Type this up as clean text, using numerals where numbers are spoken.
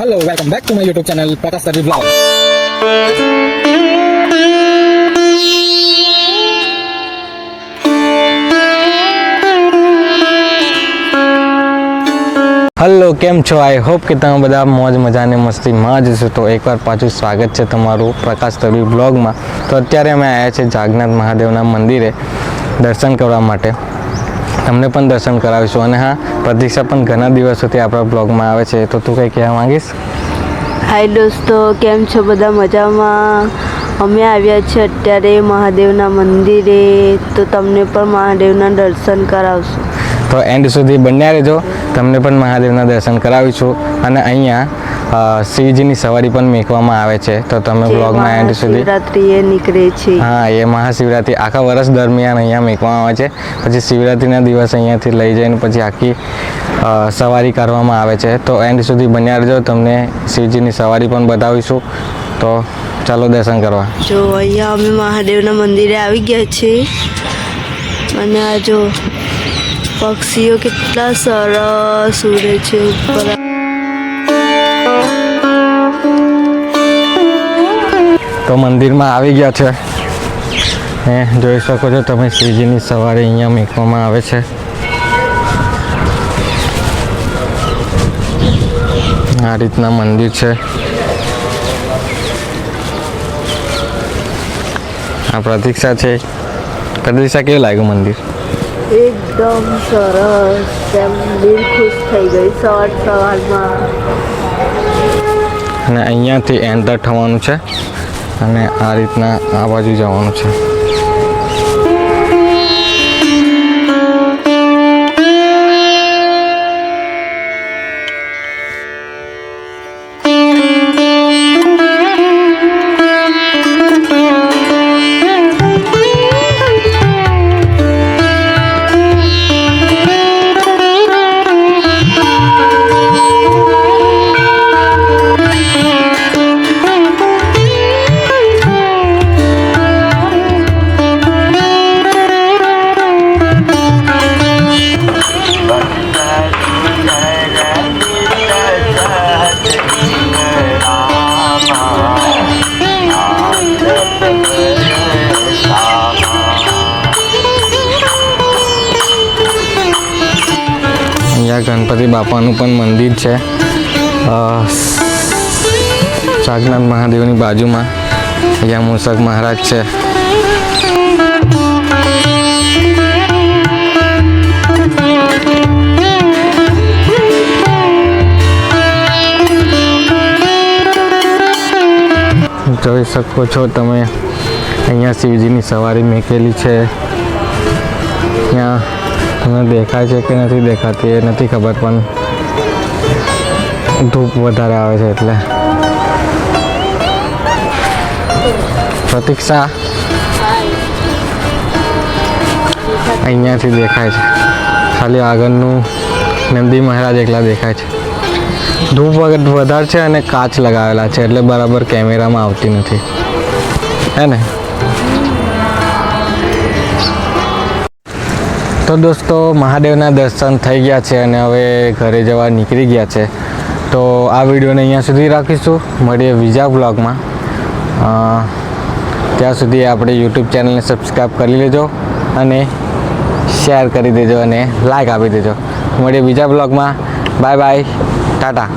Hello, welcome back to my YouTube channel Prakash Tarvi Vlog. Hello, કેમ છો? I hope કે તમે બધા મોજ મજાને મસ્તીમાં જ છો. તો એકવાર પાછું સ્વાગત છે તમારું પ્રકાશ તરવી બ્લોગમાં. તો અત્યારે અમે આવ્યા છીએ જાગનાથ મહાદેવના મંદિરે દર્શન કરવા માટે. તમને પણ દર્શન કરાવીશું. અને હા, પ્રતીક્ષા પણ ઘણા દિવસોથી આપણા બ્લોગમાં આવે છે. તો તું કંઈ કહેવા માંગીશ? હાય દોસ્તો, કેમ છો? બધા મજામાં? અમે આવ્યા છીએ અત્યારે મહાદેવના મંદિરે, તો તમને પણ મહાદેવના દર્શન કરાવશું. તો એન્ડ સુધી બન્યા રહેજો, તમને પણ મહાદેવના દર્શન કરાવીશું. અને અહીંયા શિવજીની સવારી પણ મેકવામાં આવે છે, તો તમે બ્લોગમાં એન્ડ સુધી. શિવરાત્રિએ નીકળે છે. હા, એ મહાશિવરાત્રિ આખા વર્ષ દરમિયાન અહીંયા મેકવામાં આવે છે. પછી શિવરાત્રિના દિવસ અહીંયાથી લઈ જઈને પછી આખી સવારી કરવામાં આવે છે. તો એન્ડ સુધી બન્યા રહેજો, તમને શિવજીની સવારી પણ બતાવીશું. તો ચાલો દર્શન કરવા. જો અહીંયા અમે મહાદેવના મંદિરે આવી ગયા છીએ, અને આ જો પક્ષીઓ કેટલા સરસ ઉડે છે ઉપર. તો મંદિરમાં આવી ગયા છે. જોઈ શકો છો તમે, શિવજીની સવારી અહીંયા મૂકવામાં આવે છે. આ રીતના મંદિર છે. આ પ્રતીક્ષા છે. પ્રતીક્ષા કેવું લાગ્યું મંદિર? એકદમ સરસ, એમ દિલ ખુશ થઈ ગઈ સવારમાં. અને અહીંયાથી એન્ટર થવાનું છે, અને આ રીતના આ બાજુ જવાનું છે. અહીંયા ગણપતિ બાપાનું પણ મંદિર છે જાગનાથ મહાદેવની બાજુમાં. અહીંયા મૂષક મહારાજ છે. જોઈ શકો છો તમે, અહીંયા શિવજીની સવારી મૂકેલી છે. ત્યાં તમને દેખાય છે કે નથી દેખાતી એ નથી ખબર, પણ ધૂપ વધારે આવે છે એટલે. પ્રતીક્ષા અહીંયાથી દેખાય છે, ખાલી આગળનું નંદી મહારાજ એકલા દેખાય છે. ધૂપ વધારે છે અને કાચ લગાવેલા છે, એટલે બરાબર કેમેરામાં આવતી નથી, હે ને? તો દોસ્તો, મહાદેવના દર્શન થઈ ગયા છે અને હવે ઘરે જવા નીકળી ગયા છે. તો આ વિડીયોને અહીંયા સુધી રાખીશું. મળીએ બીજા બ્લોગમાં. ત્યાં સુધી આપણે યુટ્યુબ ચેનલને સબસ્ક્રાઈબ કરી લેજો, અને શેર કરી દેજો, અને લાઈક આપી દેજો. મળીએ બીજા બ્લોગમાં. Bye bye, Tata.